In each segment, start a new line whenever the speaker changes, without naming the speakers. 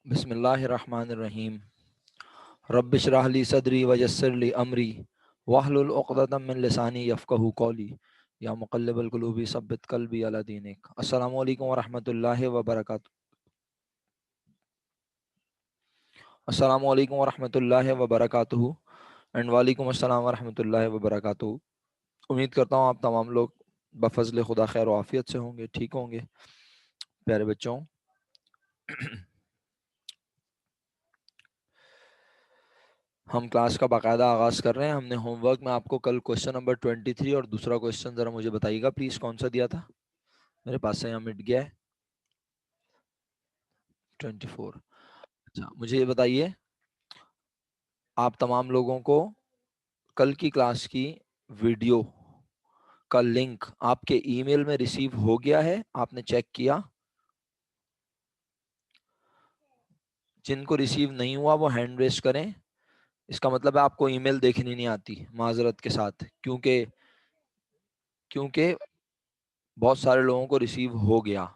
बिस्मिल्लाहिर्रहमानिर्रहीम। रब्बिशरह ली सदरी वयस्सिर ली अमरी वहलुल उक़दतम मिन लिसानी यफ़क़हू क़ौली या मुक़ल्लिबल क़ुलूबि सब्बित क़ल्बी अला दीनिक। अस्सलामु अलैकुम वरहमतुल्लाहि वबरकातुहू। अस्सलामु अलैकुम वरहमतुल्लाहि वबरकातुहू एंड वालेकुम अस्सलाम वरहमतुल्लाहि वबरकातुहू। उम्मीद करता हूँ आप तमाम लोग बफ़ज़्ल खुदा खैर व आफ़ियत से होंगे, ठीक होंगे। प्यारे बच्चों, हम क्लास का बाकायदा आगाज़ कर रहे हैं। हमने होमवर्क में आपको कल क्वेश्चन नंबर 23 और दूसरा क्वेश्चन ज़रा मुझे बताइएगा प्लीज़, कौन सा दिया था? मेरे पास से यहाँ मिट गया है। 24। अच्छा, मुझे ये बताइए, आप तमाम लोगों को कल की क्लास की वीडियो का लिंक आपके ईमेल में रिसीव हो गया है? आपने चेक किया? जिनको रिसीव नहीं हुआ वो हैंड रेस करें। इसका मतलब है आपको ईमेल देखनी नहीं आती, माजरत के साथ, क्योंकि क्योंकि बहुत सारे लोगों को रिसीव हो गया।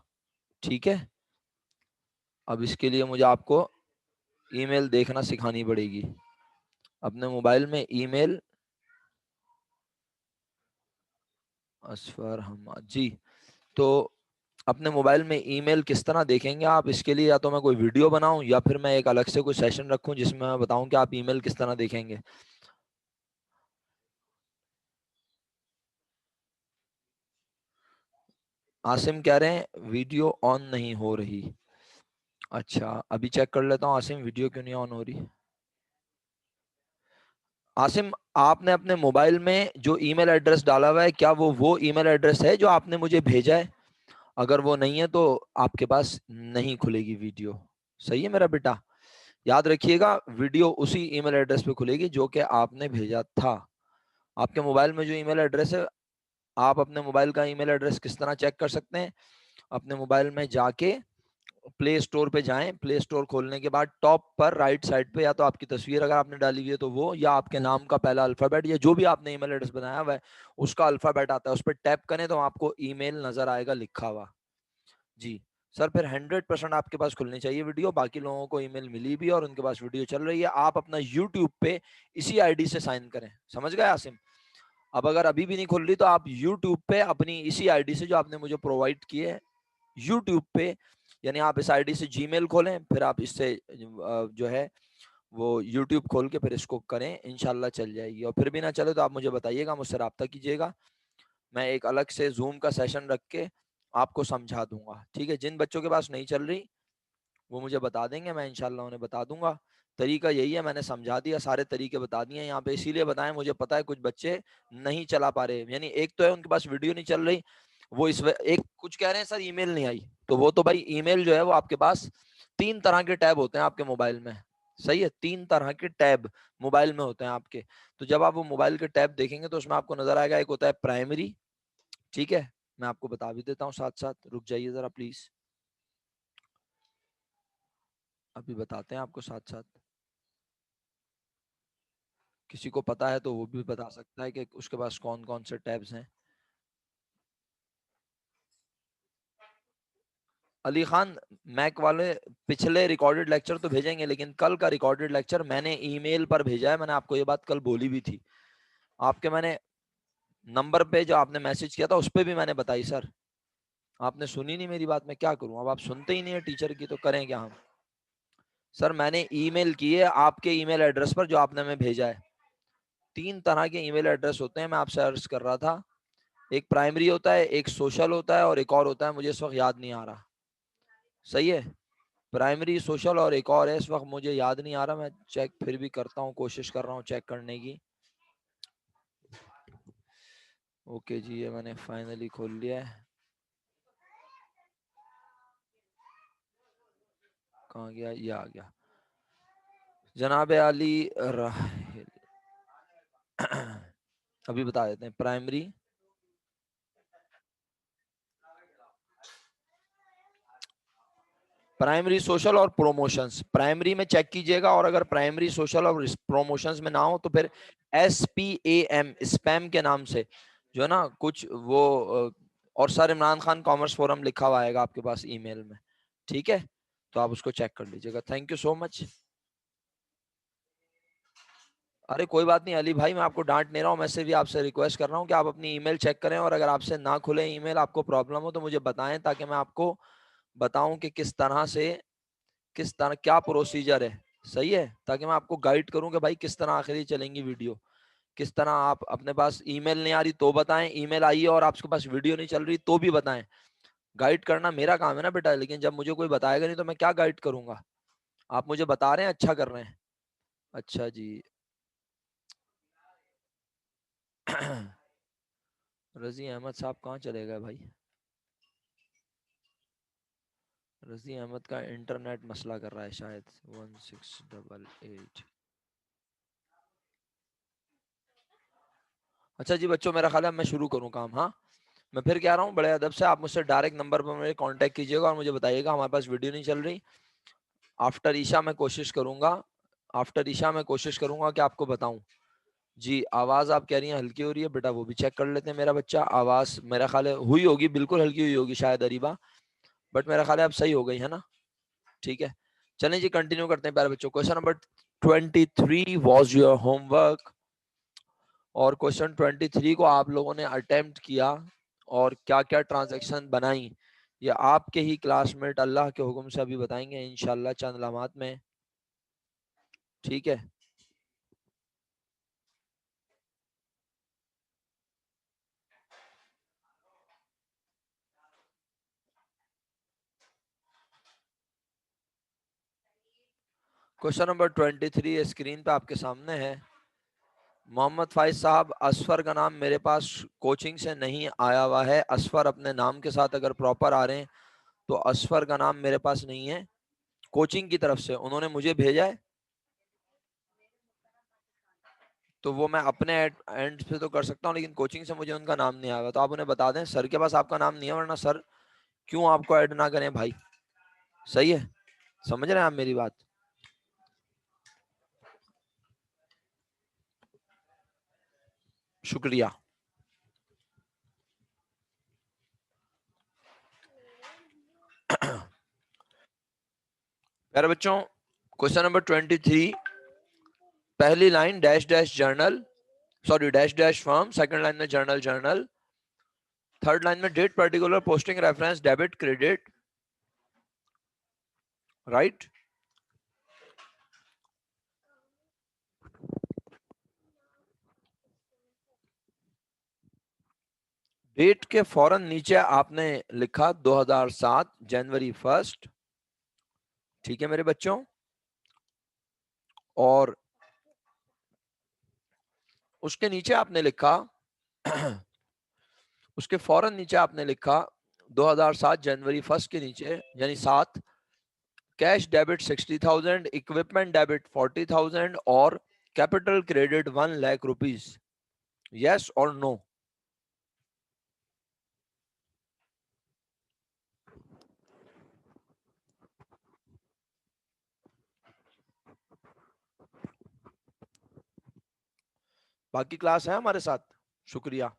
ठीक है, अब इसके लिए मुझे आपको ईमेल देखना सिखानी पड़ेगी। अपने मोबाइल में ईमेल, असफर हम जी, तो अपने मोबाइल में ईमेल किस तरह देखेंगे आप? इसके लिए या तो मैं कोई वीडियो बनाऊं या फिर मैं एक अलग से कोई सेशन रखूं जिसमें मैं बताऊं कि आप ईमेल किस तरह देखेंगे। आसिम कह रहे हैं वीडियो ऑन नहीं हो रही। अच्छा, अभी चेक कर लेता हूँ आसिम, वीडियो क्यों नहीं ऑन हो रही। आसिम, आपने अपने मोबाइल में जो ईमेल एड्रेस डाला हुआ है, क्या वो ईमेल एड्रेस है जो आपने मुझे भेजा है? अगर वो नहीं है तो आपके पास नहीं खुलेगी वीडियो। सही है मेरा बेटा? याद रखिएगा, वीडियो उसी ईमेल एड्रेस पे खुलेगी जो कि आपने भेजा था। आपके मोबाइल में जो ईमेल एड्रेस है, आप अपने मोबाइल का ईमेल एड्रेस किस तरह चेक कर सकते हैं? अपने मोबाइल में जाके प्ले स्टोर पे जाएं। प्ले स्टोर खोलने के बाद टॉप पर राइट साइड पे या तो आपकी तस्वीर अगर आपने डाली हुई है तो वो, या आपके नाम का पहला अल्फाबेट या जो भी आपने ईमेल एड्रेस बनाया हुआ है उसका अल्फाबेट आता है, उस पर टैप करें तो आपको ईमेल नजर आएगा लिखा हुआ। जी सर, फिर 100% आपके पास खुलनी चाहिए वीडियो। बाकी लोगों को ईमेल मिली भी है और उनके पास वीडियो चल रही है। आप अपना यूट्यूब पे इसी आईडी से साइन करें। समझ गए आसिम? अब अगर अभी भी नहीं खुल रही तो आप यूट्यूब पे अपनी इसी आईडी से जो आपने मुझे प्रोवाइड की है यूट्यूब पे, यानी आप इस आईडी से जीमेल खोलें, फिर आप इससे जो है वो यूट्यूब खोल के फिर इसको करें, इंशाल्लाह चल जाएगी। और फिर भी ना चले तो आप मुझे बताइएगा, मुझसे रब्ता कीजिएगा। मैं एक अलग से जूम का सेशन रख के आपको समझा दूंगा। ठीक है, जिन बच्चों के पास नहीं चल रही वो मुझे बता देंगे, मैं इंशाल्लाह उन्हें बता दूंगा। तरीका यही है, मैंने समझा दिया, सारे तरीके बता दिए यहाँ पे। इसीलिए बताएं, मुझे पता है कुछ बच्चे नहीं चला पा रहे, यानी एक तो है उनके पास वीडियो नहीं चल रही, वो एक कुछ कह रहे हैं सर ईमेल नहीं आई, तो वो तो भाई ईमेल जो है वो आपके पास 3 तरह के टैब होते हैं आपके मोबाइल में। सही है, 3 तरह के टैब मोबाइल में होते हैं आपके। तो जब आप वो मोबाइल के टैब देखेंगे तो उसमें आपको नजर आएगा, एक होता है प्राइमरी। ठीक है, मैं आपको बता भी देता हूँ साथ साथ, रुक जाइए जरा प्लीज, अभी बताते हैं आपको साथ साथ। किसी को पता है तो वो भी बता सकता है कि उसके पास कौन कौन से टैब्स हैं। अली खान, मैक वाले पिछले रिकॉर्डेड लेक्चर तो भेजेंगे, लेकिन कल का रिकॉर्डेड लेक्चर मैंने ईमेल पर भेजा है। मैंने आपको ये बात कल बोली भी थी, आपके मैंने नंबर पे जो आपने मैसेज किया था उस पर भी मैंने बताई सर। आपने सुनी नहीं मेरी बात, मैं क्या करूं? अब आप सुनते ही नहीं है टीचर की, तो करें क्या हम? सर मैंने ईमेल की है आपके ईमेल एड्रेस पर जो आपने हमें भेजा है। 3 तरह के ईमेल एड्रेस होते हैं, मैं आपसे अर्ज कर रहा था। एक प्राइमरी होता है, एक सोशल होता है और एक और होता है, मुझे इस वक्त याद नहीं आ रहा। सही है, प्राइमरी, सोशल और एक और है, इस वक्त मुझे याद नहीं आ रहा। मैं चेक फिर भी करता हूँ, कोशिश कर रहा हूँ चेक करने की। ओके जी, ये मैंने फाइनली खोल लिया है। कहाँ गया? ये आ गया, जनाब अली राहिल। अभी बता देते हैं। प्राइमरी, प्राइमरी सोशल और प्रोमोशंस। प्राइमरी में चेक कीजिएगा, और अगर प्राइमरी सोशल और प्रोमोशंस में ना हो तो फिर SPAM, स्पैम के नाम से जो है ना कुछ वो और sir Imran Khan commerce forum लिखा हुआ आएगा आपके पास ईमेल में। ठीक है, तो आप उसको चेक कर लीजिएगा। Thank you so much. अरे कोई बात नहीं अली भाई, मैं आपको डांट नहीं रहा हूँ, मैं सिर्फ भी आपसे रिक्वेस्ट कर रहा हूँ कि आप अपनी ईमेल चेक करें, और अगर आपसे ना खुले ईमेल, आपको प्रॉब्लम हो तो मुझे बताएं, ताकि मैं आपको बताऊं कि किस तरह से, किस तरह क्या प्रोसीजर है। सही है, ताकि मैं आपको गाइड करूं कि भाई किस तरह आखिरी चलेंगी वीडियो, किस तरह। आप अपने पास ईमेल नहीं आ रही तो बताएं, ईमेल आई है और आपके पास वीडियो नहीं चल रही तो भी बताएं। गाइड करना मेरा काम है ना बेटा, लेकिन जब मुझे कोई बताएगा नहीं तो मैं क्या गाइड करूंगा। आप मुझे बता रहे हैं, अच्छा कर रहे हैं। अच्छा जी। रजी अहमद साहब कहाँ चले गए भाई? रजी अहमद का इंटरनेट मसला कर रहा है शायद। 1688। अच्छा जी बच्चों, मेरा ख्याल है मैं शुरू करूँ काम। हाँ, मैं फिर कह रहा हूँ, बड़े अदब से आप मुझसे डायरेक्ट नंबर पर मेरे कांटेक्ट कीजिएगा और मुझे बताइएगा हमारे पास वीडियो नहीं चल रही। आफ्टर ईशा मैं कोशिश करूंगा, आफ्टर ईशा मैं कोशिश करूंगा कि आपको बताऊं। जी, आवाज आप कह रही हैं हल्की हो रही है बेटा, वो भी चेक कर लेते हैं। मेरा बच्चा आवाज मेरा ख्याल है हुई होगी, बिल्कुल हल्की हुई होगी शायद अरीबा, बट मेरा ख्याल है अब सही हो गई है ना। ठीक है, चलें जी कंटिन्यू करते हैं प्यारे बच्चों। Question number 23 was your homework, और क्वेश्चन 23 को आप लोगों ने अटेम्प्ट किया, और क्या क्या ट्रांजैक्शन बनाई ये आपके ही क्लासमेट अल्लाह के हुक्म से अभी बताएंगे इंशाल्लाह चंद लम्हात में। ठीक है, क्वेश्चन नंबर 23 स्क्रीन पे आपके सामने है। मोहम्मद फाइज साहब, असफर का नाम मेरे पास कोचिंग से नहीं आया हुआ है। असफर अपने नाम के साथ अगर प्रॉपर आ रहे हैं तो असफर का नाम मेरे पास नहीं है। कोचिंग की तरफ से उन्होंने मुझे भेजा है, तो वो मैं अपने एंड से तो कर सकता हूँ, लेकिन कोचिंग से मुझे उनका नाम नहीं आया। तो आप उन्हें बता दें सर के पास आपका नाम नहीं है, वरना सर क्यों आपको ऐड ना करें भाई। सही है, समझ रहे हैं आप मेरी बात? शुक्रिया। प्यारे बच्चों, क्वेश्चन नंबर 23, पहली line dash dash journal, sorry dash dash firm, second line में जर्नल जर्नल, थर्ड लाइन में date particular posting reference debit credit, right. Date के फौरन नीचे आपने लिखा 2007 जनवरी 1। ठीक है मेरे बच्चों, और उसके नीचे आपने लिखा उसके फौरन नीचे आपने लिखा 2007 जनवरी 1 के नीचे, यानी 7, कैश डेबिट 60,000, इक्विपमेंट डेबिट 40,000 और capital credit 1 lakh rupees. Yes और नो? बाकी क्लास है हमारे साथ? शुक्रिया।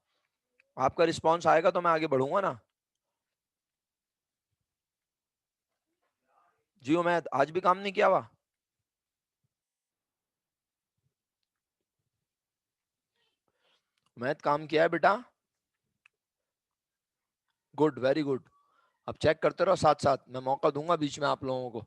आपका रिस्पांस आएगा तो मैं आगे बढ़ूंगा ना। जी मैं आज भी काम नहीं किया हुआ? मैं काम किया है बेटा। Good, very good. अब चेक करते रहो साथ साथ, मैं मौका दूंगा बीच में आप लोगों को।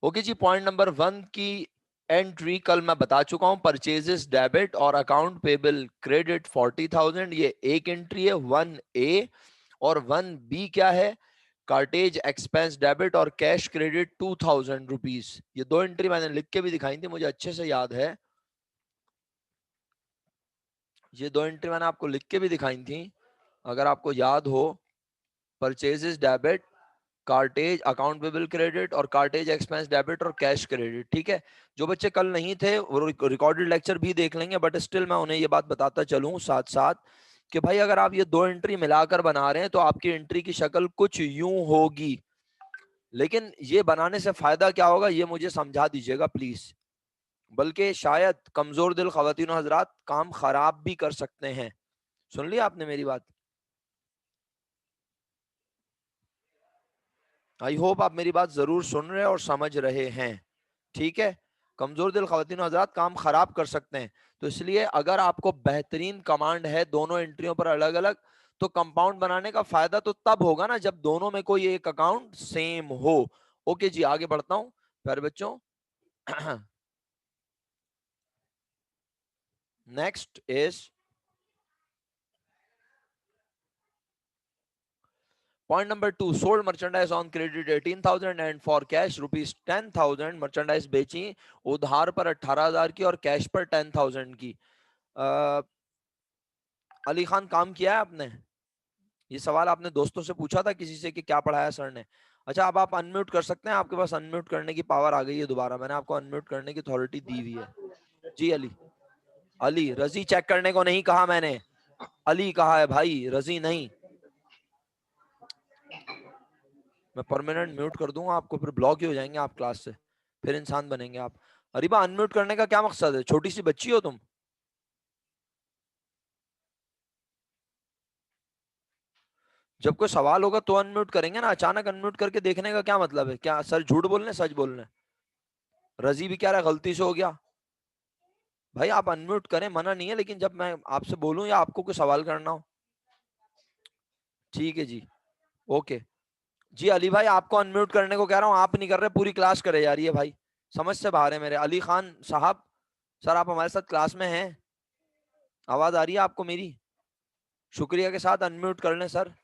ओके जी, पॉइंट नंबर 1 की एंट्री कल मैं बता चुका हूं, परचेजेस डेबिट और अकाउंट पेबल क्रेडिट 40,000, ये एक एंट्री है 1A। और 1B क्या है? कार्टेज एक्सपेंस डेबिट और कैश क्रेडिट 2,000 रुपीज। ये दो एंट्री मैंने लिख के भी दिखाई थी, मुझे अच्छे से याद है। ये दो एंट्री मैंने आपको लिख के भी दिखाई थी, अगर आपको याद हो। Purchases debit, cartage account payable credit, और कार्टेज एक्सपेंस डेबिट और कैश क्रेडिट। ठीक है, जो बच्चे कल नहीं थे वो रिकॉर्डेड लेक्चर भी देख लेंगे, बट स्टिल मैं उन्हें ये बात बताता चलूं साथ साथ कि भाई अगर आप ये दो एंट्री मिलाकर बना रहे हैं तो आपकी एंट्री की शक्ल कुछ यूं होगी। लेकिन ये बनाने से फायदा क्या होगा ये मुझे समझा दीजिएगा प्लीज। बल्कि शायद कमजोर दिल खवातीन हजरात काम खराब भी कर सकते हैं। सुन लिया आपने मेरी बात? आई होप आप मेरी बात जरूर सुन रहे और समझ रहे हैं। ठीक है, कमजोर दिल खवातीन हजरात काम खराब कर सकते हैं, तो इसलिए अगर आपको बेहतरीन कमांड है दोनों एंट्रियों पर अलग अलग, तो कंपाउंड बनाने का फायदा तो तब होगा ना जब दोनों में कोई एक अकाउंट सेम हो। ओके जी, आगे बढ़ता हूं प्यारे बच्चों। Next is point number 2, sold merchandise on credit 18,000 and for cash rupees 10,000। Merchandise बेची उधार पर 18,000 की और कैश पर 10,000 की। अली खान, काम किया है आपने? ये सवाल आपने दोस्तों से पूछा था किसी से कि क्या पढ़ाया सर ने? अच्छा, अब आप अनम्यूट कर सकते हैं, आपके पास अनम्यूट करने की पावर आ गई है दोबारा, मैंने आपको अनम्यूट करने की अथॉरिटी दी हुई है। जी अली। अली, रजी चेक करने को नहीं कहा मैंने, अली कहा है भाई, रजी नहीं। मैं परमानेंट म्यूट कर दूंगा आपको, फिर ब्लॉक ही हो जाएंगे आप क्लास से, फिर इंसान बनेंगे आप। अरीबा, अनम्यूट करने का क्या मकसद है? छोटी सी बच्ची हो तुम? जब कोई सवाल होगा तो अनम्यूट करेंगे ना, अचानक अनम्यूट करके देखने का क्या मतलब है? क्या सर झूठ बोलने सच बोलने? रजी भी कह रहा है गलती से हो गया। भाई आप अनम्यूट करें, मना नहीं है, लेकिन जब मैं आपसे बोलूं या आपको कोई सवाल करना हो। ठीक है जी, ओके। जी अली भाई, आपको अनम्यूट करने को कह रहा हूँ, आप नहीं कर रहे, पूरी क्लास करे जा रही है भाई, समझ से बाहर है मेरे। अली खान साहब, सर आप हमारे साथ क्लास में हैं? आवाज आ रही है आपको मेरी? शुक्रिया के साथ अनम्यूट कर लें सर।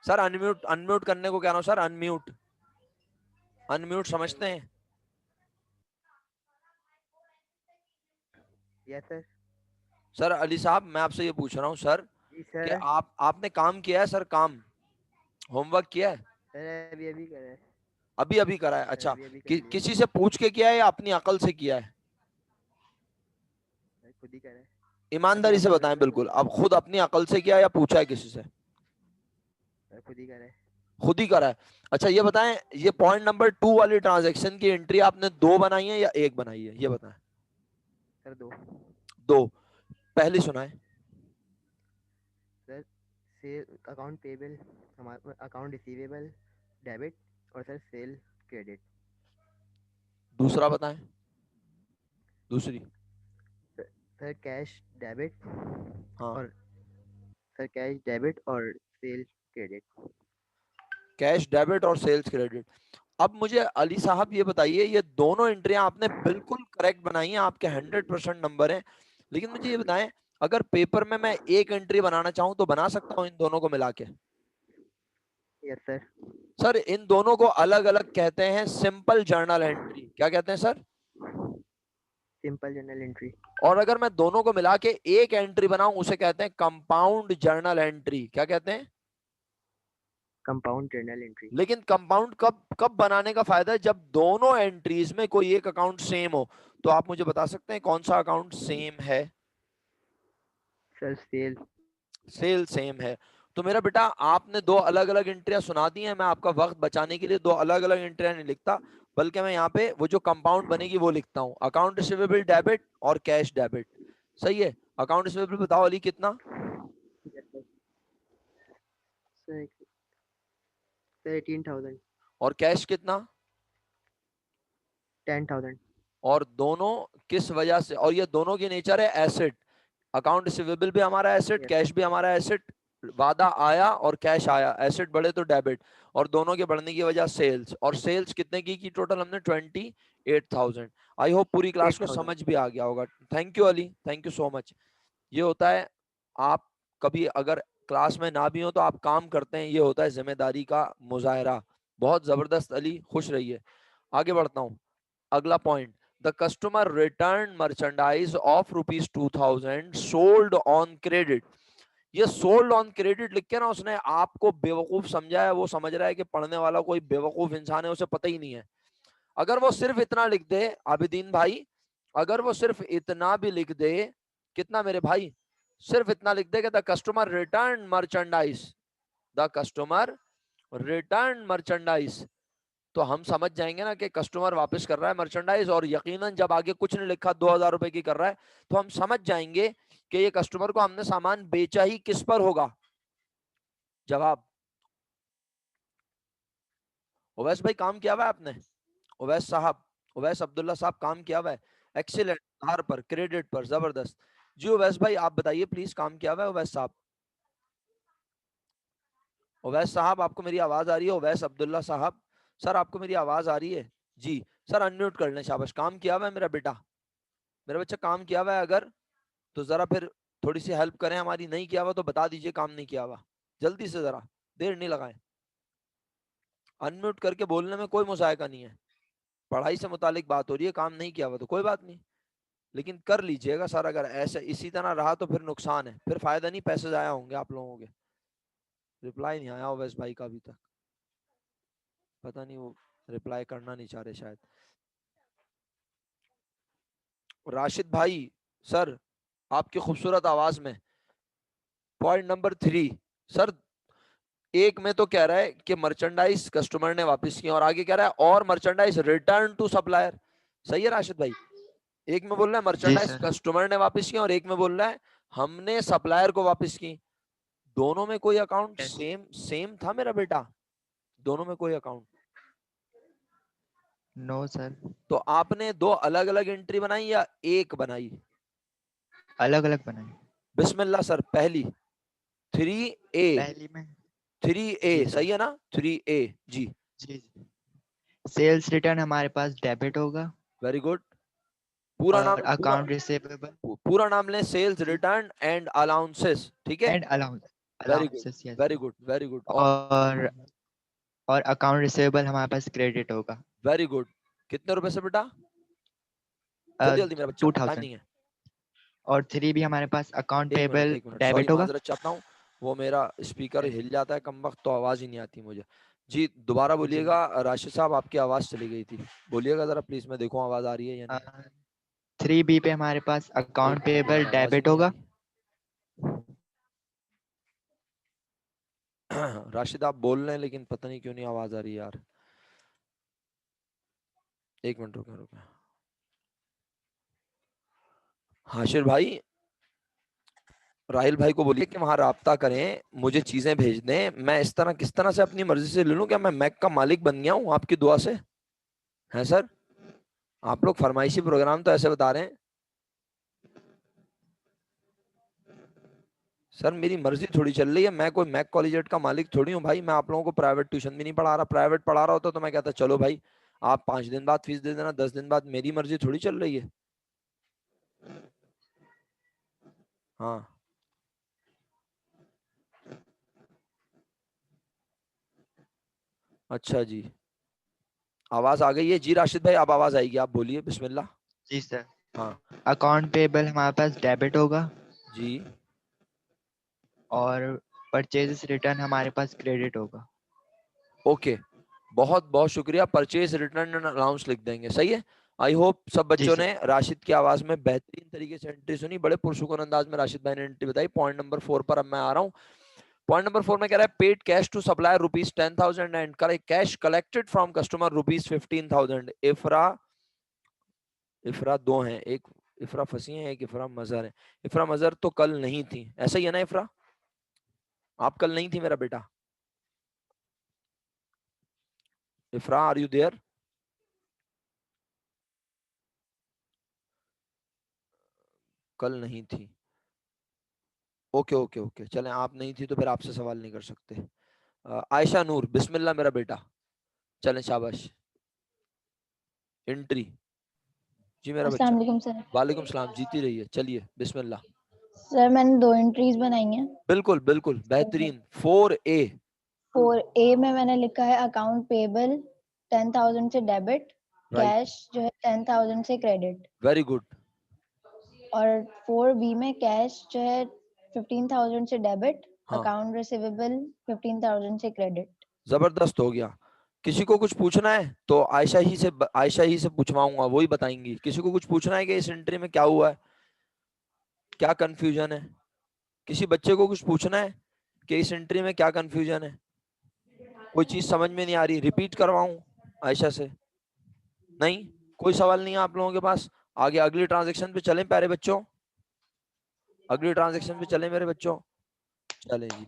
सर अनम्यूट, अनम्यूट करने को कह रहा हूँ सर, अनम्यूट। अनम्यूट समझते हैं?
Yes sir.
सर अली साहब, मैं आपसे ये पूछ रहा हूँ सर
जी
कि
सर।
आपने काम किया है सर? काम, होमवर्क किया है?
सर अभी अभी करा है।
अभी अभी करा है?
जी सर,
अच्छा,
अभी अभी कर लिया।
किसी से पूछ के किया है या अपनी अकल से किया है?
सर खुद ही करा है। अपनी
ईमानदारी से
अकल से
बताएं
सर, खुद
बिल्कुल,
ही।
अब खुद अपनी अकल से किया है या पूछा है किसी से?
सर खुद ही करा है।
खुद ही करा है। अच्छा ये बताएं, ये पॉइंट नंबर 2 वाली ट्रांजैक्शन की एंट्री आपने दो बनाई है या एक बनाई है, ये बताएं।
सर दो।
दो। पहली सुनाएं।
सर सेल अकाउंट पेबल, हमारा अकाउंट रिसीवेबल डेबिट, और सर सेल क्रेडिट।
दूसरा बताएं, दूसरी।
सर सर कैश डेबिट,
हाँ,
और सर कैश डेबिट और सेल क्रेडिट।
कैश डेबिट और सेल्स क्रेडिट। अब मुझे अली साहब ये बताइए, ये दोनों एंट्रियां आपने बिल्कुल करेक्ट बनाई हैं, आपके 100% नंबर हैं, लेकिन मुझे ये बताएं, अगर पेपर में मैं एक एंट्री बनाना चाहूं तो बना सकता हूं इन दोनों को मिला के?
Yes sir.
सर इन दोनों को अलग अलग कहते हैं सिंपल जर्नल एंट्री, क्या कहते हैं सर?
Simple journal entry.
और अगर मैं दोनों को मिला के एक एंट्री बनाऊं उसे कहते हैं कंपाउंड जर्नल एंट्री, क्या कहते हैं?
Compound journal entry.
लेकिन कंपाउंड कब कब बनाने का फायदा है? जब दोनों एंट्रीज में कोई एक अकाउंट सेम हो। तो आप मुझे बता सकते हैं कौन सा अकाउंट सेम है?
Sir sale.
सेल सेम है। तो मेरा बेटा, आपने दो अलग अलग एंट्रियां सुना दी हैं, मैं आपका वक्त बचाने के लिए दो अलग अलग एंट्रियां नहीं लिखता, बल्कि मैं यहाँ पे वो जो कंपाउंड बनेगी वो लिखता हूँ, अकाउंट रिसीवेबल डेबिट और कैश डेबिट। सही है। अकाउंट रिसीवेबल बताओ अली कितना?
Yes sir. Sir sir 18,000।
और कैश कितना?
10,000।
और दोनों किस वजह से, और ये दोनों की नेचर है एसेट, अकाउंट रिसीवेबल भी हमारा एसेट,
यस
कैश
सर।
भी हमारा एसेट। वादा आया और कैश आया, एसेट बढ़े तो डेबिट, और दोनों के बढ़ने की वजह सेल्स। और सेल्स कितने की टोटल हमने? 28,000। आई होप पूरी क्लास को
8,000।
समझ भी आ गया होगा। Thank you Ali, thank you so much. ये होता है, आप कभी अगर क्लास में ना भी हो तो आप काम करते हैं, ये होता है जिम्मेदारी का मुजाहरा। बहुत जबरदस्त अली, खुश रहिए। आगे बढ़ता हूँ, अगला point. The customer return merchandise of ₹2,000 sold on credit. ये सोल्ड ऑन क्रेडिट लिख के ना उसने आपको बेवकूफ समझा है, वो समझ रहा है कि पढ़ने वाला कोई बेवकूफ इंसान है, उसे पता ही नहीं है। अगर वो सिर्फ इतना लिख दे आबिदीन भाई, अगर वो सिर्फ इतना भी लिख दे, कितना मेरे भाई? सिर्फ इतना लिख दे कि the customer return merchandise, the customer return merchandise, तो हम समझ जाएंगे ना कि कस्टमर वापस कर रहा है मर्चेंडाइज। और यकीनन जब आगे कुछ नहीं लिखा, 2,000 रुपए की कर रहा है, तो हम समझ जाएंगे कि ये कस्टमर को हमने सामान बेचा ही किस पर होगा। जवाब? ओवैस भाई काम किया हुआ है आपने? ओवैस साहब, ओवैस अब्दुल्ला साहब काम किया हुआ है? एक्सीलेंट, आधार पर, क्रेडिट पर, जबरदस्त। जी ओवैस भाई आप बताइए प्लीज, काम किया हुआ है ओवैस साहब? ओवैस साहब आपको मेरी आवाज आ रही है? ओवैस अब्दुल्ला साहब, सर आपको मेरी आवाज आ रही है? जी सर अनम्यूट कर लें, शाबाश। काम किया हुआ है मेरा बेटा, मेरा बच्चा काम किया हुआ है? अगर तो जरा फिर थोड़ी सी हेल्प करें हमारी। नहीं किया हुआ तो बता दीजिए काम नहीं किया हुआ, जल्दी से, जरा देर नहीं लगाएं। अनम्यूट करके बोलने में कोई मुजायका नहीं है, पढ़ाई से मुतालिक बात हो रही है। काम नहीं किया हुआ तो कोई बात नहीं, लेकिन कर लीजिएगा सर। अगर ऐसे इसी तरह रहा तो फिर नुकसान है, फिर फायदा नहीं, पैसे जाया होंगे आप लोगों के। रिप्लाई नहीं आया ओवैस भाई का अभी तक, पता नहीं वो रिप्लाई करना नहीं चाह रहे शायद। राशिद भाई सर, आपकी खूबसूरत आवाज में पॉइंट नंबर 3 सर, एक में तो कह रहा है कि मर्चेंडाइज कस्टमर ने वापस किया, और आगे कह रहा है और मर्चेंडाइज रिटर्न टू सप्लायर। सही है राशिद भाई? एक में बोल रहा है
जी
मर्चेंडाइज
सर।
कस्टमर ने वापस किया, और एक में बोल रहा है हमने सप्लायर को वापस की। दोनों में कोई अकाउंट
यस।
सेम सेम था मेरा बेटा? दोनों में कोई अकाउंट?
No sir.
तो आपने दो अलग अलग एंट्री बनाई या एक बनाई?
अलग अलग बनाए।
बिस्मिल्लाह सर, पहली 3A,
पहली में।
3A
जी सर।
सही है ना? 3A जी,
जी जी। सेल्स रिटर्न हमारे पास डेबिट होगा।
Very good. पूरा
और
नाम, पूरा
अकाउंट रिसेवेबल।
पूरा नाम लें, सेल्स
जी।
रिटर्न एंड अलाउंसेस, ठीक है?
And allowance.
Very good,
allowances yes.
Very good, very good.
और और अकाउंट रिसेवेबल हमारे पास क्रेडिट होगा।
Very good. कितने रुपए से बेटा? जल्दी जल्दी मेरा बच्चा,
टू
टाइम
1000।
नहीं है।
और 3 भी हमारे पास अकाउंट
एक मिनट,
पेबल
एक मिनट, सॉरी
डेबिट होगा।
माजरत चाहता हूँ, वो मेरा स्पीकर
यस।
हिल जाता है कम वक्त, तो आवाज ही नहीं आती मुझे। जी दोबारा
जी।
बोलिएगा राशिद साहब, आपकी आवाज चली गई थी, बोलिएगा जरा प्लीज, मैं देखूं आवाज आ रही है या नहीं।
3B पे हमारे पास
एक
अकाउंट
मिनट
पेबल
यार, आवाज ही
डेबिट
नहीं आ
होगा।
रही। राशिद आप बोल रहे हैं लेकिन पता नहीं क्यों नहीं आवाज आ रही यार। एक मिनट रुके रुके। हाशिर भाई, राहिल भाई को बोलिए कि वहां राब्ता करें, मुझे चीजें भेज दें। मैं इस तरह किस तरह से अपनी मर्जी से ले लूं? क्या मैं मैक का मालिक बन गया हूं आपकी दुआ से? है सर? आप लोग फरमाइशी प्रोग्राम तो ऐसे बता रहे हैं। सर मेरी मर्जी थोड़ी चल रही है, मैं कोई मैक कॉलेजेट का मालिक थोड़ी हूँ भाई। मैं आप लोगों को प्राइवेट ट्यूशन भी नहीं पढ़ा रहा, प्राइवेट पढ़ा रहा होता तो मैं कहता चलो भाई आप 5 दिन बाद फीस दे देना, 10 दिन बाद। मेरी मर्जी थोड़ी चल रही है। हाँ अच्छा जी, आवाज आ गई है जी राशिद भाई, अब आवाज आएगी, आप बोलिए बिस्मिल्लाह।
जी सर।
हाँ
अकाउंट पेबल हमारे पास डेबिट होगा।
जी,
और परचेजेस रिटर्न हमारे पास क्रेडिट होगा।
ओके, बहुत बहुत शुक्रिया। परचेज रिटर्न एंड अलाउंस लिख देंगे, सही है। आई होप सब
जी
बच्चों
सर।
ने राशिद की आवाज में बेहतरीन तरीके से एंट्री सुनी, बड़े पुरसुकून अंदाज में राशिद भाई ने एंट्री बताई। पॉइंट नंबर 4 पर अब मैं आ रहा हूँ। पॉइंट नंबर 4 में कह रहा है paid cash to supplier rupees 10,000 and cash collected from customer rupees 15,000। Ifra, Ifra दो हैं, एक इफरा फंसी है, एक इफरा मजहर है। इफरा मजहर तो कल नहीं थी, ऐसा ही है ना इफरा? आप कल नहीं थी मेरा बेटा? Ifra are you there? कल नहीं थी, ओके ओके ओके, चलें आप नहीं थी तो फिर आपसे सवाल नहीं कर सकते। आयशा नूर, बिस्मिल्लाह मेरा बेटा, चलें शाबाश, एंट्री। जी मेरा
अस्सलाम
बच्चा,
वालेकुम सर।
वालेकुम सलाम, जीती रही है, चलिए बिस्मिल्लाह।
सर मैंने 2 एंट्रीज बनाई हैं।
बिल्कुल बिल्कुल बेहतरीन। 4A,
4A में मैंने लिखा है अकाउंट पेबल 10,000 से डेबिट,
राइट,
कैश जो है 10,000 से क्रेडिट।
Very good.
और 4B में कैश जो है 15,000 से डेबिट,
हाँ
अकाउंट रिसीवेबल 15,000 से क्रेडिट।
जबरदस्त हो गया। किसी को कुछ पूछना है तो आयशा ही से पूछवाऊंगा, वही बताएंगी। किसी को कुछ पूछना है कि इस एंट्री में क्या हुआ है, क्या कंफ्यूजन है? किसी बच्चे को कुछ पूछना है कि इस एंट्री में क्या कंफ्यूजन है, कोई चीज समझ में नहीं आ रही, रिपीट करवाऊं आयशा से? नहीं, कोई सवाल नहीं है आप लोगों के पास? आगे अगली ट्रांजेक्शन पे चलें प्यारे बच्चों, अगली ट्रांजेक्शन पे चलें मेरे बच्चों। चलें जी,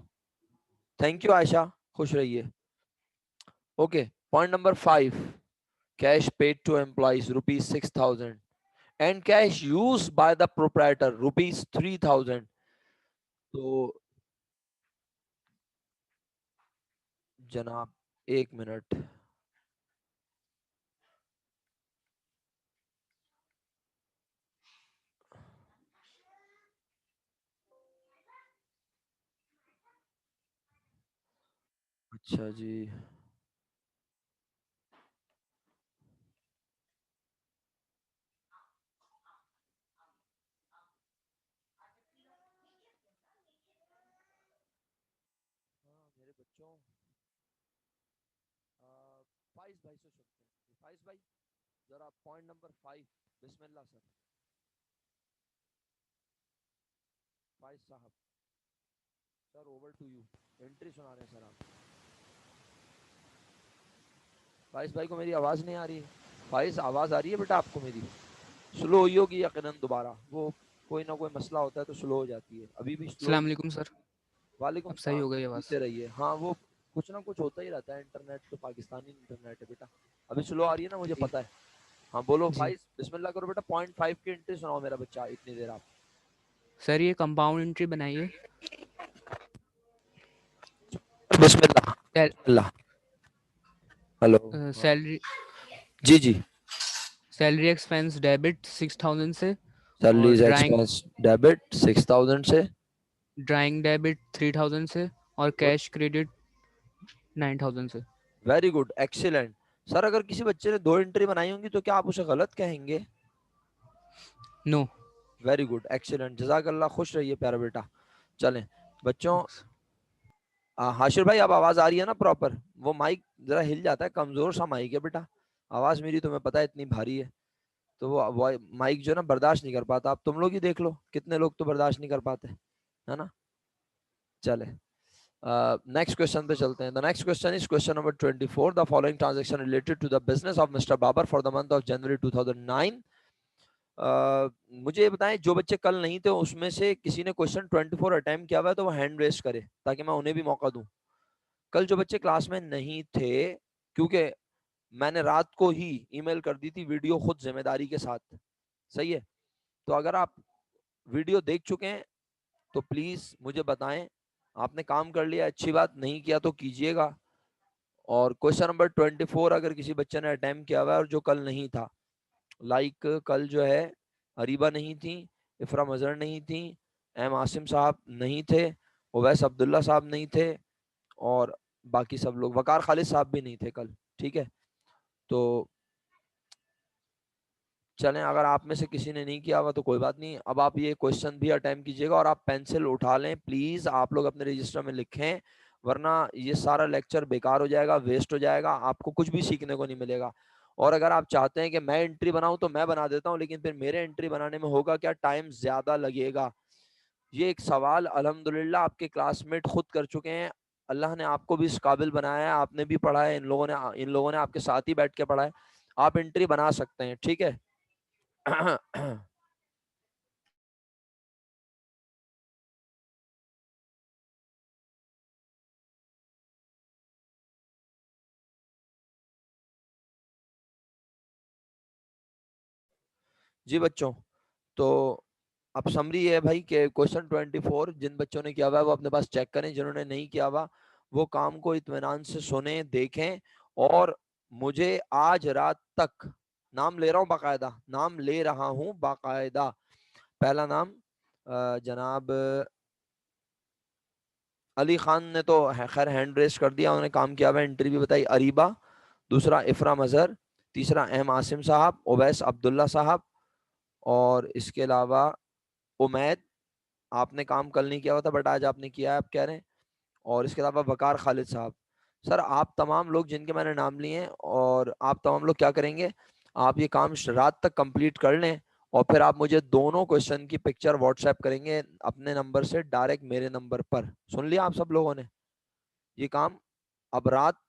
थैंक यू आयशा, खुश रहिए। Okay, Point number 5, cash paid to employees rupees 6,000 and cash used by the proprietor rupees 3,000. तो जनाब 1 मिनट, अच्छा जी, मेरे बच्चों, फाइज भाई से सुनते हैं। फाइज भाई जरा पॉइंट नंबर 5, बिस्मिल्लाह सर। फाइज साहब, sir over to you, entry सुना रहे हैं सर आप। फाइज भाई को मेरी आवाज़ नहीं आ रही है? फाइज आवाज़ आ रही है बेटा आपको मेरी? स्लो हुई होगी यकीनन, दोबारा वो कोई ना कोई मसला होता है तो स्लो हो जाती है। अभी भी स्लो?
अस्सलाम वालेकुम सर,
वालेकुम
अब सही
सलाम,
हो गई आवाज़।
पीते रहिए। हाँ वो कुछ ना कुछ होता ही रहता है, इंटरनेट तो पाकिस्तानी इंटरनेट है बेटा। अभी स्लो आ रही है ना, मुझे
जी
पता है। हाँ बोलो
जी
फाइज, बिस्मिल्लाह करो बेटा। पॉइंट 5 की एंट्री सुनाओ मेरा बच्चा इतनी देर आप।
सर, ये कंपाउंड एंट्री बनाइए।
बिस्मिल्लाह। बिस्मिल्लाह। हेलो। हाँ।
सैलरी
जी जी।
सैलरी एक्सपेंस डेबिट 6,000 से, और
सैलरीज
ड्राइंग
एक्सपेंस डेबिट 6,000 से।
ड्राइंग डेबिट 3,000 से, और
गुड,
कैश क्रेडिट 9,000 से।
Very good, excellent. सर अगर किसी बच्चे ने 2 एंट्री बनाई होंगी तो क्या आप उसे गलत कहेंगे?
नो।
वेरी गुड, एक्सीलेंट, जज़ाकल्लाह, खुश रहिए प्यारा बेटा। चलें बच्चों, हाशिर भाई अब आवाज आ रही है ना प्रॉपर? वो माइक जरा हिल जाता है, कमजोर सा माइक है बेटा। आवाज मेरी तुम्हें पता है इतनी भारी है, तो वो माइक जो है ना बर्दाश्त नहीं कर पाता। अब तुम लोग ही देख लो कितने लोग तो बर्दाश्त नहीं कर पाते, है ना। चले नेक्स्ट क्वेश्चन पे चलते हैं। The next question is question number 24। The following transaction related to the business of mister Babar for the month of January 2009। मुझे ये बताएं, जो बच्चे कल नहीं थे उसमें से किसी ने क्वेश्चन 24 अटेम्प्ट किया हुआ है तो वो हैंड रेस करे ताकि मैं उन्हें भी मौका दूं। कल जो बच्चे क्लास में नहीं थे, क्योंकि मैंने रात को ही ईमेल कर दी थी वीडियो खुद जिम्मेदारी के साथ, सही है। तो अगर आप वीडियो देख चुके हैं तो प्लीज मुझे बताएं। आपने काम कर लिया, अच्छी बात, नहीं किया तो कीजिएगा। और क्वेश्चन नंबर 24 अगर किसी बच्चे ने अटेम्प्ट किया हुआ है और जो कल नहीं था, लाइक कल जो है अरीबा नहीं थी, इफ्रा मजहर नहीं थी, एम आसिम साहब नहीं थे, ओवैस अब्दुल्ला साहब नहीं थे, और बाकी सब लोग, वकार खालिद साहब भी नहीं थे कल, ठीक है। तो चलें, अगर आप में से किसी ने नहीं किया हुआ तो कोई बात नहीं। अब आप ये क्वेश्चन भी अटेम्प्ट कीजिएगा और आप पेंसिल उठा लें प्लीज, आप लोग अपने रजिस्टर में लिखें, वरना ये सारा लेक्चर बेकार हो जाएगा, वेस्ट हो जाएगा, आपको कुछ भी सीखने को नहीं मिलेगा। और अगर आप चाहते हैं कि मैं एंट्री बनाऊं तो मैं बना देता हूं, लेकिन फिर मेरे एंट्री बनाने में होगा क्या, टाइम ज्यादा लगेगा। ये एक सवाल अल्हम्दुलिल्लाह आपके क्लासमेट खुद कर चुके हैं। अल्लाह ने आपको भी इस काबिल बनाया है, आपने भी पढ़ा है, इन लोगों ने आपके साथ ही बैठ के पढ़ा है। आप एंट्री बना सकते हैं, ठीक है। जी बच्चों, तो अब समरी है भाई कि क्वेश्चन 24 जिन बच्चों ने किया हुआ है वो अपने पास चेक करें, जिन्होंने नहीं किया हुआ वो काम को इत्मीनान से सुने, देखें। और मुझे आज रात तक, नाम ले रहा हूँ बाकायदा, नाम ले रहा हूँ बाकायदा। पहला नाम जनाब अली खान ने तो खैर हैंड रेस कर दिया, उन्होंने काम किया हुआ, एंट्री भी बताई, अरीबा। दूसरा इफ्रा मजहर। तीसरा एम आसिम साहब, ओवैस अब्दुल्ला साहब, और इसके अलावा उमैद। आपने काम कल नहीं किया हुआ था बट आज आपने किया है, आप कह रहे हैं। और इसके अलावा वकार खालिद साहब। सर आप तमाम लोग जिनके मैंने नाम लिए हैं, और आप तमाम लोग क्या करेंगे, आप ये काम रात तक कंप्लीट कर लें और फिर आप मुझे दोनों क्वेश्चन की पिक्चर व्हाट्सएप करेंगे अपने नंबर से डायरेक्ट मेरे नंबर पर। सुन लिया आप सब लोगों ने? ये काम अब रात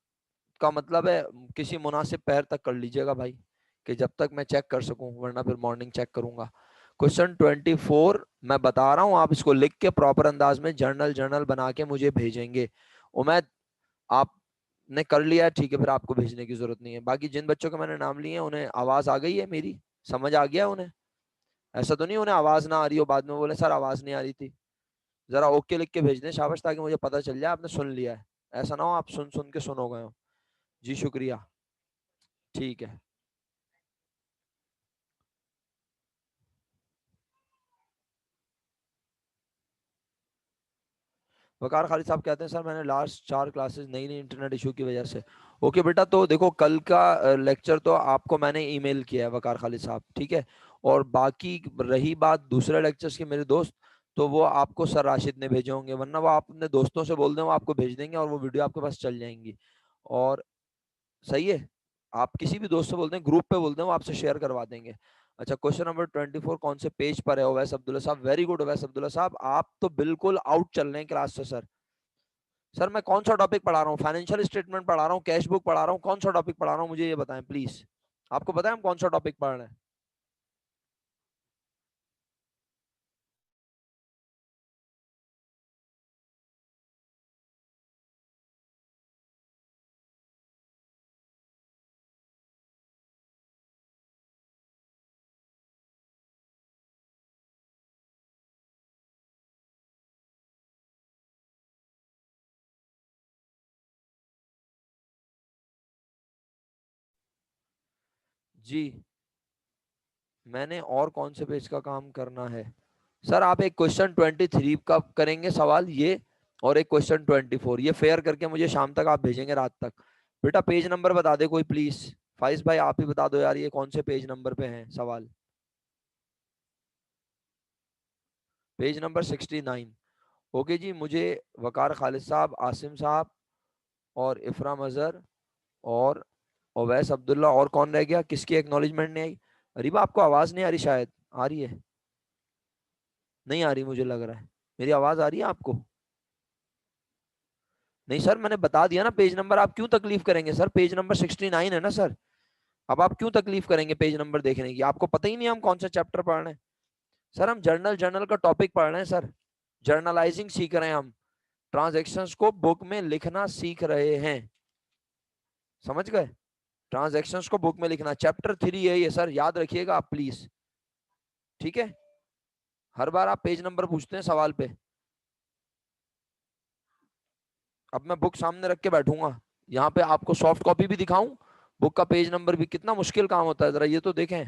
का मतलब है किसी मुनासिब पहर तक कर लीजिएगा भाई, कि जब तक मैं चेक कर सकूं, वरना फिर मॉर्निंग चेक करूंगा। क्वेश्चन 24 मैं बता रहा हूं, आप इसको लिख के प्रॉपर अंदाज में जर्नल जर्नल बना के मुझे भेजेंगे। उम्मीद आप ने कर लिया है, ठीक है, फिर आपको भेजने की जरूरत नहीं है। बाकी जिन बच्चों के मैंने नाम लिए हैं उन्हें आवाज आ गई है मेरी, समझ आ गया उन्हें? ऐसा तो नहीं उन्हें आवाज ना आ रही हो बाद में बोले सर आवाज नहीं आ रही थी। जरा ओके लिख के भेज दें शाबाश, ताकि मुझे पता चल जाए आपने सुन लिया है। ऐसा ना हो आप सुन सुन के सुन हो गए हो। जी शुक्रिया, ठीक है। वकार खालिद साहब कहते हैं सर मैंने लास्ट 4 क्लासेस नई नई इंटरनेट इशू की वजह से। ओके बेटा, तो देखो कल का लेक्चर तो आपको मैंने ईमेल किया है वकार खालिद साहब, ठीक है। और बाकी रही बात दूसरे लेक्चर्स की मेरे दोस्त, तो वो आपको सर राशिद ने भेजे होंगे, वरना वो आप अपने दोस्तों से बोल दें वो आपको भेज देंगे और वो वीडियो आपके पास चल जाएंगी। और सही है, आप किसी भी दोस्त से बोल दें, ग्रुप पे बोल दें, वो आपसे शेयर करवा देंगे। अच्छा, क्वेश्चन नंबर 24 कौन से पेज पर है ओवैस अब्दुल्ला साहब? वेरी गुड ओवैस अब्दुल्ला साहब, आप तो बिल्कुल आउट चल रहे हैं क्लास से सर। सर मैं कौन सा टॉपिक पढ़ा रहा हूँ? फाइनेंशियल स्टेटमेंट पढ़ा रहा हूँ, कैश बुक पढ़ा रहा हूँ, कौन सा टॉपिक पढ़ा रहा हूँ मुझे ये बताएं प्लीज। आपको पता है हम कौन सा टॉपिक पढ़ रहे हैं? जी, मैंने और कौन से पेज का काम करना है? सर आप एक क्वेश्चन 23 का करेंगे सवाल ये, और एक क्वेश्चन 24, ये फेयर करके मुझे शाम तक आप भेजेंगे, रात तक। बेटा पेज नंबर बता दे कोई प्लीज। फाइज भाई आप ही बता दो यार, ये कौन से पेज नंबर पे हैं सवाल? Page number 69। ओके जी, मुझे वकार खालिद साहब, आसिम साहब और इफराम अजहर और ओवैस अब्दुल्ला, और कौन रह गया? किसकी एक्नॉलेजमेंट नहीं आई? अरीबा आपको आवाज नहीं आ रही? शायद आ रही है, नहीं आ रही मुझे लग रहा है। मेरी आवाज आ रही है आपको? नहीं सर, मैंने बता दिया ना पेज नंबर, आप क्यों तकलीफ करेंगे सर? पेज नंबर 69 है ना सर। अब आप क्यों तकलीफ करेंगे पेज नंबर देखने की? आपको पता ही नहीं हम कौन सा चैप्टर पढ़ रहे हैं? सर हम जर्नल का टॉपिक पढ़ रहे हैं सर, जर्नलाइजिंग सीख रहे हैं हम, ट्रांजेक्शन्स को बुक में लिखना सीख रहे हैं, समझ गए? ट्रांजेक्शन्स को बुक में लिखना चैप्टर 3 है ये सर, याद रखिएगा आप प्लीज, ठीक है। हर बार आप पेज नंबर पूछते हैं सवाल पे। अब मैं बुक सामने रख के बैठूंगा, यहाँ पे आपको सॉफ्ट कॉपी भी दिखाऊं, बुक का पेज नंबर भी, कितना मुश्किल काम होता है, जरा ये तो देखें।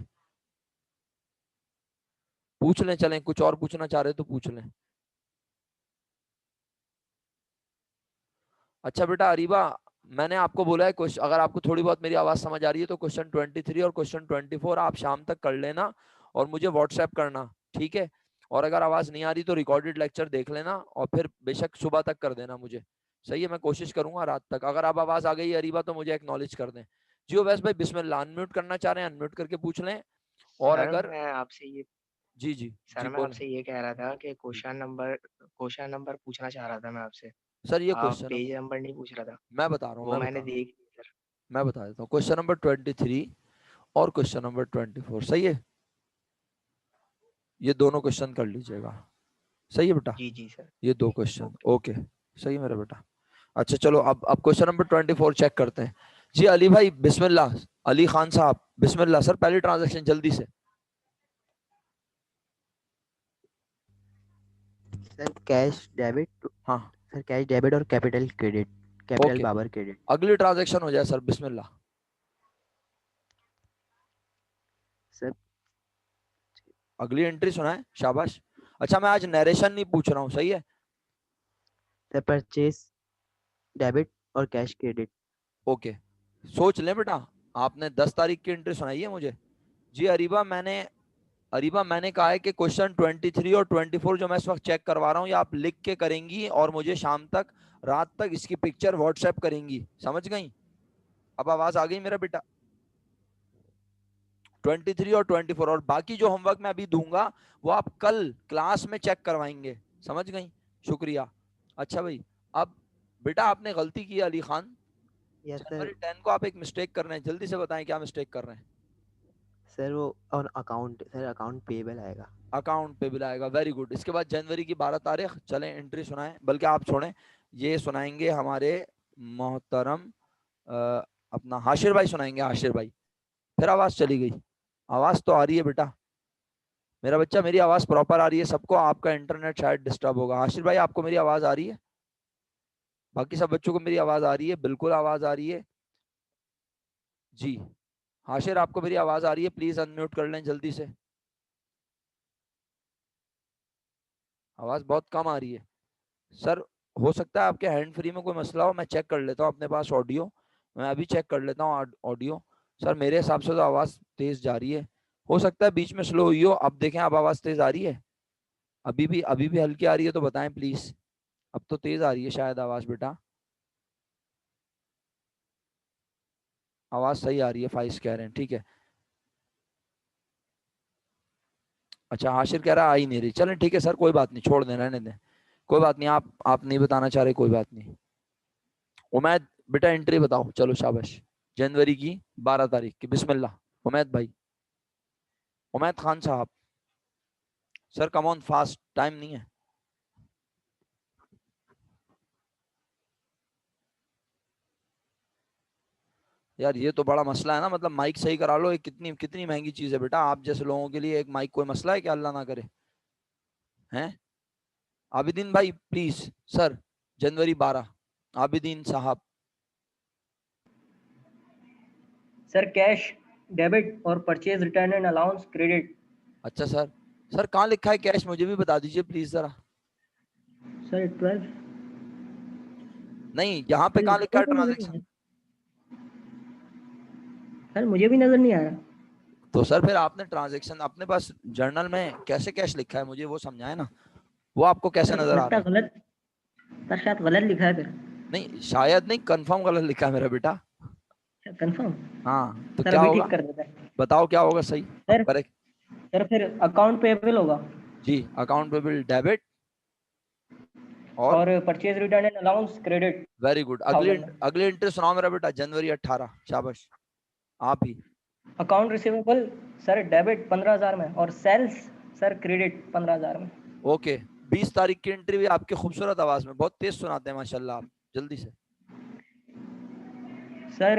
पूछ लें, चलें कुछ और पूछना चाह रहे तो पूछ लें। अच्छा बेटा अरीबा, मैंने आपको बोला है क्वेश्चन, अगर आपको थोड़ी बहुत मेरी आवाज समझ आ रही है तो क्वेश्चन 23 और क्वेश्चन 24 आप शाम तक कर लेना और मुझे व्हाट्सएप करना, ठीक है। और अगर आवाज नहीं आ रही तो रिकॉर्डेड लेक्चर देख लेना और फिर बेशक सुबह तक कर देना मुझे, सही है। मैं कोशिश करूंगा रात तक। अगर आप आवाज आ गई है अरीबा तो मुझे एक्नॉलेज कर दें। जी वैस भाई बिस्मिल्लाह, अनम्यूट करना चाह रहे हैं अनम्यूट करके पूछ लें। और
सर
अगर
मैं आपसे ये
जी जी
सर
जी
मैं
बोलें।
आपसे ये कह रहा था कि क्वेश्चन नंबर पूछना चाह रहा था मैं आपसे।
सर ये
आप
क्वेश्चन
पेज नंबर नहीं पूछ रहा था,
मैं बता रहा हूँ,
वो मैंने देख लिया सर।
मैं बता देता हूँ। क्वेश्चन नंबर 23 और क्वेश्चन नंबर 24, सही है। ये दोनों क्वेश्चन कर लीजिएगा, सही है बेटा।
जी जी सर।
ये 2 क्वेश्चन,
ओके।
ओके, सही है मेरा बेटा। अच्छा चलो अब क्वेश्चन नंबर 24 चेक करते हैं। जी अली भाई बिस्मिल्लाह, अली खान साहब बिस्मिल्लाह। सर पहली ट्रांजैक्शन जल्दी से।
सर कैश डेबिट,
हाँ
सर कैश डेबिट और capital credit, capital
okay,
Babar credit.
अगली ट्रांजैक्शन हो जाए सर, बिस्मिल्लाह।
सर
अगली एंट्री सुनाए, शाबाश। अच्छा मैं आज नरेशन नहीं पूछ रहा हूँ, सही है।
सर परचेज डेबिट और कैश क्रेडिट।
ओके, सोच लें बेटा, आपने 10 तारीख की एंट्री सुनाई है मुझे। जी अरीबा मैंने कहा है कि क्वेश्चन 23 और 24 जो मैं इस वक्त चेक करवा रहा हूँ ये आप लिख के करेंगी और मुझे शाम तक, रात तक इसकी पिक्चर व्हाट्सएप करेंगी, समझ गई? अब आवाज आ गई मेरा बेटा? 23 और 24 और बाकी जो होमवर्क मैं अभी दूंगा वो आप कल क्लास में चेक करवाएंगे, समझ गई? शुक्रिया। अच्छा भाई, अब बेटा आपने गलती की अली खान,
यस सर।
जनवरी 10 को आप एक मिस्टेक कर रहे हैं, जल्दी से बताएं क्या मिस्टेक कर रहे हैं।
सर वो on account, sir account payable आएगा।
अकाउंट पे बिल आएगा, वेरी गुड। इसके बाद जनवरी की 12 तारीख, चलें एंट्री सुनाएं, बल्कि आप छोड़ें, ये सुनाएंगे हमारे मोहतरम अपना हाशिर भाई सुनाएंगे। हाशिर भाई, फिर आवाज चली गई। आवाज तो आ रही है बेटा मेरा बच्चा, मेरी आवाज प्रॉपर आ रही है सबको? आपका इंटरनेट शायद डिस्टर्ब होगा। हाशिर भाई, आपको मेरी आवाज आ रही है? बाकी सब बच्चों को मेरी आवाज आ रही है? बिल्कुल आवाज आ रही है जी। हाशिर, आपको मेरी आवाज आ रही है? प्लीज अनम्यूट कर लें जल्दी से, आवाज बहुत कम आ रही है सर। हो सकता है आपके हैंड फ्री में कोई मसला हो, मैं चेक कर लेता हूँ अपने पास ऑडियो, मैं अभी चेक कर लेता हूँ ऑडियो। सर मेरे हिसाब से तो आवाज तेज जा रही है, हो सकता है बीच में स्लो हुई हो। अब देखें, अब आवाज तेज आ रही है? अभी भी हल्की आ रही है तो बताएं प्लीज। अब तो तेज आ रही है शायद आवाज बेटा, आवाज सही आ रही है, फाइज कह रहे हैं, ठीक है। अच्छा, हाशिर कह रहा है आ ही नहीं रही। चलें ठीक है सर, कोई बात नहीं, छोड़ दें, रहने दें, कोई बात नहीं। आप नहीं बताना चाह रहे, कोई बात नहीं। उमैद बेटा एंट्री बताओ, चलो शाबाश। जनवरी की 12 तारीख की, बिस्मिल्लाह उमैद भाई। उमैद खान साहब, sir come on fast, time नहीं है। यार ये तो बड़ा मसला है ना, मतलब माइक सही करा लो, ये कितनी कितनी महंगी चीज है बेटा। आप जैसे लोगों के लिए एक माइक कोई मसला है क्या? अल्लाह ना करे हैं। आबिदीन भाई प्लीज सर, जनवरी 12, आबिदीन साहब।
सर कैश डेबिट और purchase return and allowance credit.
अच्छा सर, सर कहाँ लिखा है कैश, मुझे भी बता दीजिए प्लीज जरा।
सर 12
नहीं, यहाँ पे कहाँ लिखा है ट्रांजेक्शन?
सर मुझे भी नजर नहीं आ रहा।
तो सर फिर आपने ट्रांजेक्शन अपने पास जर्नल में कैसे कैश लिखा है, मुझे वो समझाए ना, वो आपको कैसे
सर
नजर आ
लगता
रहा है?
गलत, सर शायद गलत लिखा है फिर।
नहीं शायद नहीं, कंफर्म गलत लिखा है मेरा बेटा।
कंफर्म।
हाँ तो
सर
क्या
अभी
होगा,
ठीक कर देता है।
बताओ क्या होगा सही। अब
सर
करेक्ट
सर फिर अकाउंट पेबल होगा
जी, अकाउंट पेबल डेबिट और
और purchase return and allowance credit
very good. अगली
1000 में।
अगली एंट्री सुनाओ मेरा बेटा, जनवरी 18, शाबाश आप ही।
अकाउंट रिसीवेबल सर डेबिट 15,000 में और सेल्स सर क्रेडिट 15,000 में।
ओके, 20 तारीख की एंट्री भी आपकी खूबसूरत आवाज में, बहुत तेज सुनाते हैं माशाल्लाह आप, जल्दी से।
सर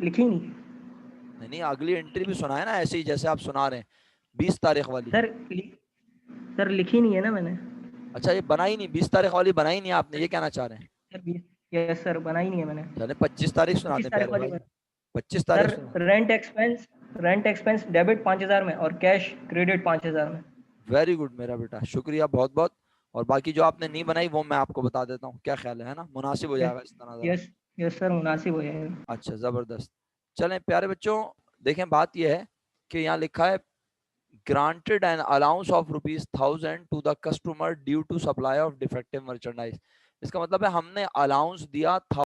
लिखी नहीं।
नहीं नहीं, अगली एंट्री भी सुनाए ना ऐसे ही जैसे आप सुना रहे हैं, 20 तारीख वाली।
सर लिखी नहीं है ना मैंने।
अच्छा ये बनाई नहीं, 20 तारीख वाली बनाई नहीं आपने, ये कहना चाह रहे हैं?
सर 20 यस सर बनाई नहीं है मैंने।
चले 25 तारीख सुनाते
25
हैं
तारीख
प्यारे
वाली
भाई,
बात।
25
सर
तारीख सुना।
रेंट एक्सपेंस डेबिट 5,000 में और कैश क्रेडिट 5,000 में।
वेरी गुड मेरा बेटा, शुक्रिया बहुत बहुत। और बाकी जो आपने नहीं बनाई वो मैं आपको बता देता हूँ, क्या ख्याल है ना, मुनासिब हो जाएगा इस तरह जरा।
यस यस सर मुनासिब हो जाएगा।
अच्छा जबरदस्त। चलें प्यारे बच्चों, देखें बात यह है कि यहाँ लिखा है granted an allowance of ₹1,000 to the customer due to supply of defective merchandise। इसका मतलब है हमने अलाउंस दिया